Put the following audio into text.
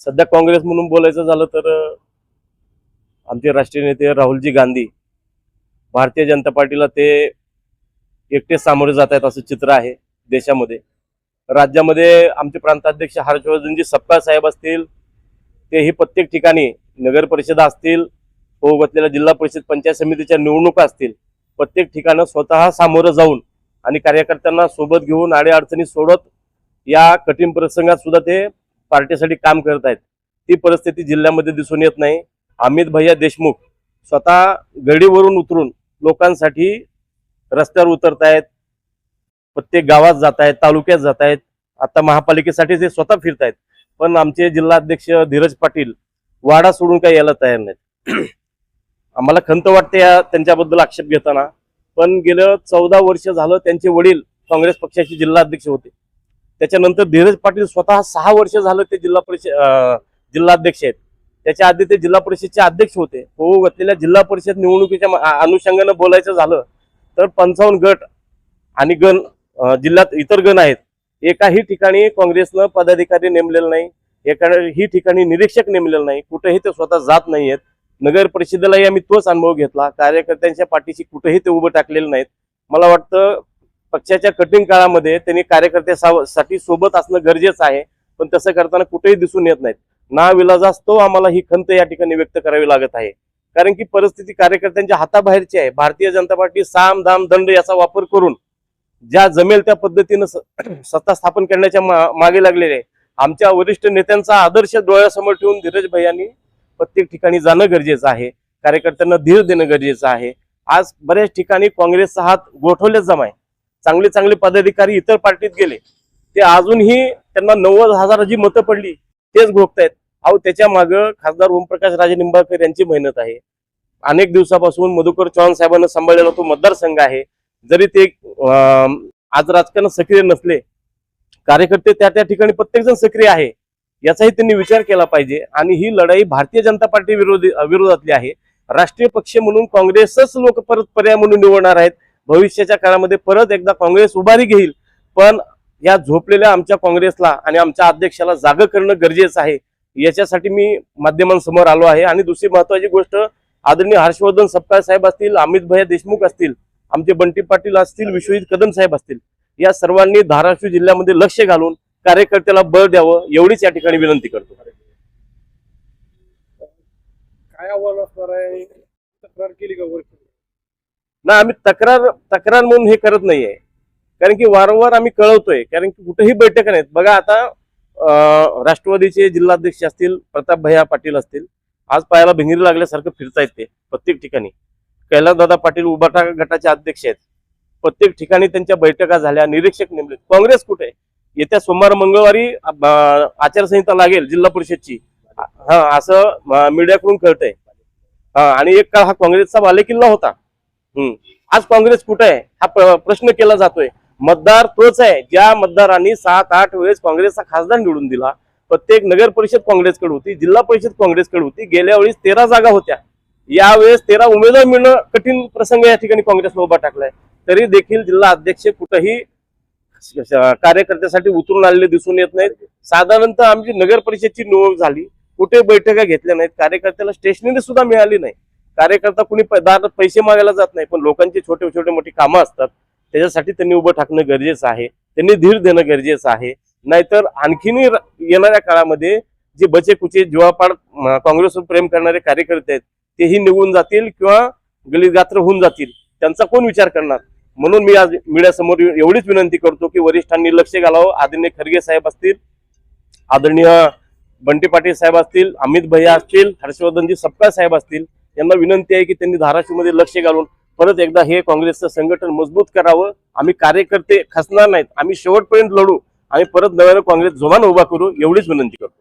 सध्या काँग्रेस म्हणून बोलायचं झालं तर आमचे राष्ट्रीय नेते राहुलजी गांधी भारतीय जनता पार्टीला ते एकटे सामोरे जात आहेत असं चित्र आहे देशामध्ये. राज्यामध्ये आमचे प्रांताध्यक्ष हर्षवर्धनजी सपकाळ साहेब असतील, तेही प्रत्येक ठिकाणी नगर परिषदा असतील, होऊ घातलेल्या जिल्हा परिषद पंचायत समितीच्या निवडणुका असतील, प्रत्येक ठिकाणी स्वतः सामोरं जाऊन आणि कार्यकर्त्यांना सोबत घेऊन अडचणी सोडत या कठीण प्रसंगात सुद्धा ते पार्टीसाठी काम करत आहेत. ती परिस्थिती जिल्ह्यामध्ये दिसून येत नाही. अमित भैया देशमुख स्वतः गडीवरून उतरून लोकांसाठी रस्त्यावर उतरत आहेत, प्रत्येक गावात जात आहेत, तालुक्यात जात आहेत. आता महापालिकेसाठी ते स्वतः फिरत आहेत. पण आमचे जिल्हाध्यक्ष धीरज पाटील वाडा सोडून काही यायला तयार नाहीत. आम्हाला खंत वाटते त्यांच्याबद्दल आक्षेप घेताना. पण गेलं 14 वर्ष झालं त्यांचे वडील काँग्रेस पक्षाचे जिल्हाध्यक्ष होते. त्याच्यानंतर धीरज पाटील स्वतः 6 वर्ष झालं ते जिल्हाध्यक्ष आहेत. त्याच्या आधी ते जिल्हा परिषदचे अध्यक्ष होते. होऊ घातलेल्या जिल्हा परिषद निवडणुकीच्या अनुषंगानं बोलायचं झालं तर 55 गट आणि गण जिल्ह्यात इतर गण आहेत. एकाही ठिकाणी काँग्रेसनं पदाधिकारी नेमलेलं नाही, एकाही ठिकाणी निरीक्षक नेमलेलं नाही, कुठेही ते स्वतः जात नाहीयेत. नगर परिषदेलाही आम्ही तोच अनुभव घेतला. कार्यकर्त्यांच्या पाठीशी कुठेही ते उभं टाकलेलं नाहीत. मला वाटतं पक्षाच्या कठीण काळामध्ये त्यांनी कार्यकर्त्यासाठी सोबत असणं गरजेचं आहे, पण तसं करताना कुठेही दिसून येत नाहीत. नाविलाजास्तव आम्हाला ही खंत या ठिकाणी व्यक्त करावी लागत आहे. कारण की परिस्थिती कार्यकर्त्यांच्या हाताबाहेरची आहे. भारतीय जनता पार्टी साम दाम दंड याचा वापर करून ज्या जमेल त्या पद्धतीनं सत्ता स्थापन करण्याच्या मागे लागलेले आहे. आमच्या वरिष्ठ नेत्यांचा आदर्श डोळ्यासमोर ठेवून धीरज भैयांनी प्रत्येक ठिकाणी जाणं गरजेचं आहे. कार्यकर्त्यांना धीर देणं गरजेचं आहे. आज बऱ्याच ठिकाणी काँग्रेसचा हात गोठवलेच जमा आहे. चांगले चांगले पदाधिकारी इतर पार्टीत गेले, ते अजूनही त्यांना 90,000 जी मतं पडली तेच भोगतायत. अहो, त्याच्या मागं खासदार ओमप्रकाश राजे निंबाळकर यांची मेहनत आहे. अनेक दिवसापासून मधुकर चव्हाण साहेबांना सांभाळलेला तो मतदारसंघ आहे. जरी ते आज राजकारणात सक्रिय नसले, कार्यकर्ते त्या ठिकाणी प्रत्येक जण सक्रिय आहे, याचाही त्यांनी विचार केला पाहिजे. आणि ही लढाई भारतीय जनता पार्टी विरोधातली आहे. राष्ट्रीय पक्ष म्हणून काँग्रेसच लोक परत पर्याय म्हणून निवडणार आहेत. भविष्याच्या काळामध्ये परत एकदा काँग्रेस उभारी घेईल. पण या झोपलेल्या आमच्या काँग्रेसला आणि आमच्या अध्यक्षाला जागं करणं गरजेचं आहे. याच्यासाठी मी माध्यमांसमोर आलो आहे. आणि दुसरी महत्वाची गोष्ट, आदरणीय हर्षवर्धन सपकाळ साहेब असतील, अमित भैया देशमुख असतील, आमचे बंटी पाटील असतील, विश्वजित कदम साहेब असतील, या सर्वांनी धाराशिव जिल्ह्यामध्ये लक्ष घालून कार्यकर्त्याला बळ द्यावं एवढीच या ठिकाणी विनंती करतो. काय आव्हान असणार आहे? तक्रार केली का वर? ना, आम्ही तक्रार म्हणून हे करत नाहीये. कारण की वारंवार आम्ही कळवतोय. कारण की कुठेही बैठक नाहीत. बघा, आता राष्ट्रवादीचे जिल्हाध्यक्ष असतील, प्रताप भैया पाटील असतील, आज पायाला भिंगरी लागल्यासारखं फिरतायत ते प्रत्येक ठिकाणी. कैलासदादा पाटील उभाटा गटाचे अध्यक्ष आहेत. प्रत्येक ठिकाणी त्यांच्या बैठका झाल्या, निरीक्षक नेमले. काँग्रेस कुठे आहे? येत्या सोमवार मंगळवारी आचारसंहिता लागेल जिल्हा परिषदची, असं मीडियाकडून कळतंय. आणि एक काळ हा काँग्रेसचा बालेकिल्ला होता. आज काँग्रेस कुठे आहे हा प्रश्न केला जातोय. मतदार तोच आहे ज्या मतदारांनी 7-8 वेळेस काँग्रेसचा खासदार निवडून दिला. प्रत्येक नगर परिषद काँग्रेसकडे होती, जिल्हा परिषद काँग्रेसकडे होती. गेल्या वेळेस 13 जागा होत्या. यावेळेस 13 उमेदवार मिळणं कठीण प्रसंग या ठिकाणी काँग्रेसला उभा टाकलाय. तरी देखील जिल्हा अध्यक्ष कुठेही कार्यकर्त्यासाठी उतरून आलेले दिसून येत नाहीत. साधारणतः आमची नगर परिषदची निवड झाली, कुठे बैठका घेतल्या नाहीत. कार्यकर्त्याला स्टेशनरी सुद्धा मिळाली नाही. कार्यकर्ता कुणी दारात पैसे मागायला जात नाही, पण लोकांची छोटे मोठी कामं असतात, त्याच्यासाठी त्यांनी उभं टाकणं गरजेचं आहे. त्यांनी धीर देणं गरजेचं आहे. नाहीतर आणखीनही येणाऱ्या काळामध्ये जे बचेकुचे जीवापाड काँग्रेसवर प्रेम करणारे कार्यकर्ते आहेत तेही निघून जातील किंवा गलीगात्र होऊन जातील. त्यांचा कोण विचार करणार? म्हणून मी आज मीडियासमोर एवढीच विनंती करतो की वरिष्ठांनी लक्ष घालावं. आदरणीय खरगे साहेब असतील, आदरणीय बंटी पाटील साहेब असतील, अमित भैया असतील, हर्षवर्धनजी सपकाळ साहेब असतील, यांना विनंती आहे की त्यांनी धाराशिवमध्ये लक्ष घालून परत एकदा हे काँग्रेसचं संघटन मजबूत करावं. आम्ही कार्यकर्ते खचणार नाहीत. आम्ही शेवटपर्यंत लढू आणि परत नव्यानं काँग्रेस जोमानं उभा करू एवढीच विनंती करतो.